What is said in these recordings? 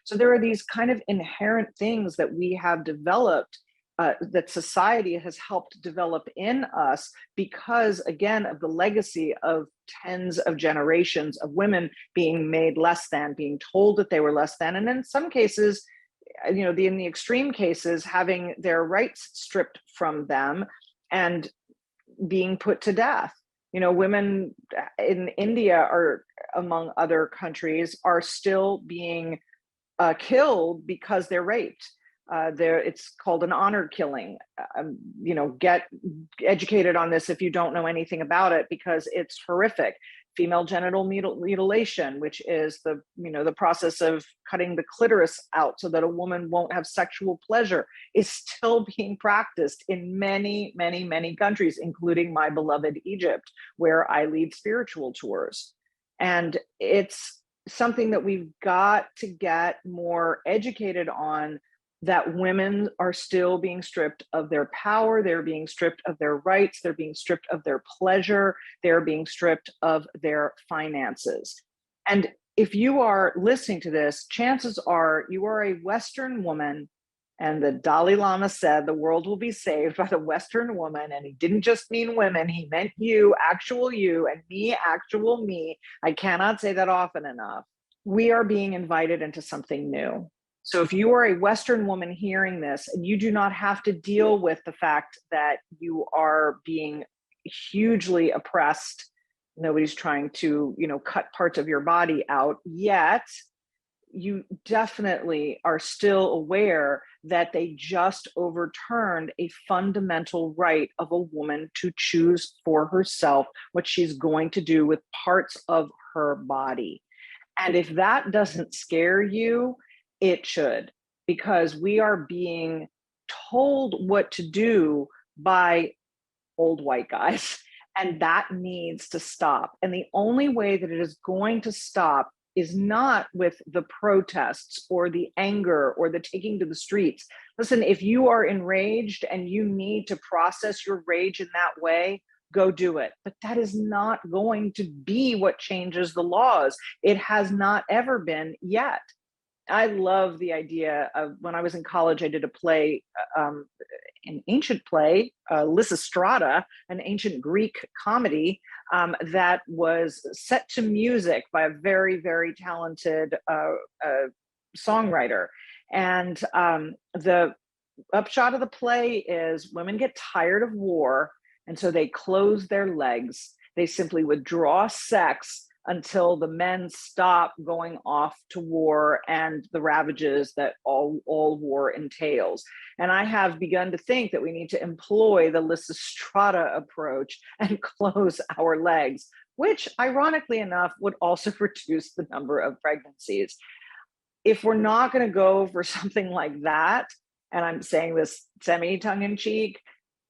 So there are these kind of inherent things that we have developed, that society has helped develop in us because, again, of the legacy of tens of generations of women being made less than, being told that they were less than, and in some cases, in the extreme cases, having their rights stripped from them and being put to death. Women in India are, among other countries, are still being killed because they're raped. It's called an honor killing. Get educated on this if you don't know anything about it, because it's horrific. Female genital mutilation, which is the process of cutting the clitoris out so that a woman won't have sexual pleasure, is still being practiced in many, many, many countries, including my beloved Egypt, where I lead spiritual tours. And it's something that we've got to get more educated on, that women are still being stripped of their power, they're being stripped of their rights, they're being stripped of their pleasure, they're being stripped of their finances. And if you are listening to this, chances are you are a Western woman, and the Dalai Lama said the world will be saved by the Western woman. And he didn't just mean women, he meant you, actual you, and me, actual me. I cannot say that often enough. We are being invited into something new. So if you are a Western woman hearing this, and you do not have to deal with the fact that you are being hugely oppressed, nobody's trying to, cut parts of your body out yet, you definitely are still aware that they just overturned a fundamental right of a woman to choose for herself what she's going to do with parts of her body. And if that doesn't scare you, it should, because we are being told what to do by old white guys, and that needs to stop. And the only way that it is going to stop is not with the protests or the anger or the taking to the streets. Listen, if you are enraged and you need to process your rage in that way, go do it. But that is not going to be what changes the laws. It has not ever been yet. I love the idea of, when I was in college, I did a play, an ancient play, Lysistrata, an ancient Greek comedy, that was set to music by a very, very talented songwriter. And the upshot of the play is women get tired of war, and so they close their legs. They simply withdraw sex until the men stop going off to war and the ravages that all war entails. And I have begun to think that we need to employ the Lysistrata approach and close our legs, which ironically enough would also reduce the number of pregnancies. If we're not going to go for something like that, and I'm saying this semi tongue in cheek,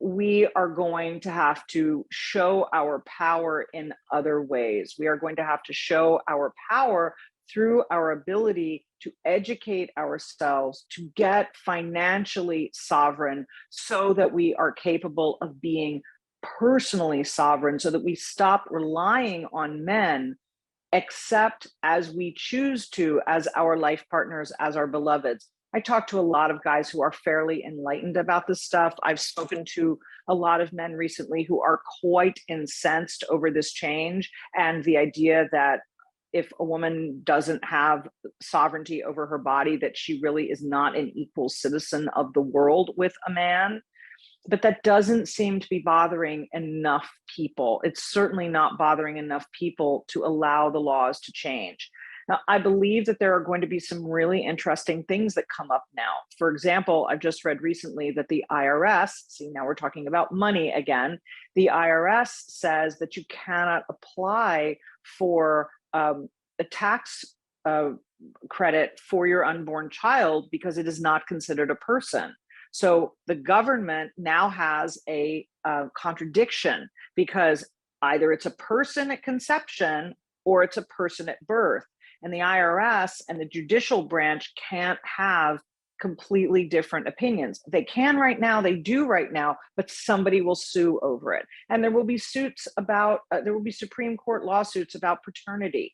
we are going to have to show our power in other ways. We are going to have to show our power through our ability to educate ourselves, to get financially sovereign, so that we are capable of being personally sovereign, so that we stop relying on men except as we choose to, as our life partners, as our beloveds. I talk to a lot of guys who are fairly enlightened about this stuff. I've spoken to a lot of men recently who are quite incensed over this change, and the idea that if a woman doesn't have sovereignty over her body, that she really is not an equal citizen of the world with a man. But that doesn't seem to be bothering enough people. It's certainly not bothering enough people to allow the laws to change. Now, I believe that there are going to be some really interesting things that come up now. For example, I've just read recently that the IRS, see, now we're talking about money again. The IRS says that you cannot apply for a tax credit for your unborn child because it is not considered a person. So the government now has a contradiction, because either it's a person at conception or it's a person at birth. And the IRS and the judicial branch can't have completely different opinions. They can right now, they do right now, but somebody will sue over it. And there will be suits about, there will be Supreme Court lawsuits about paternity.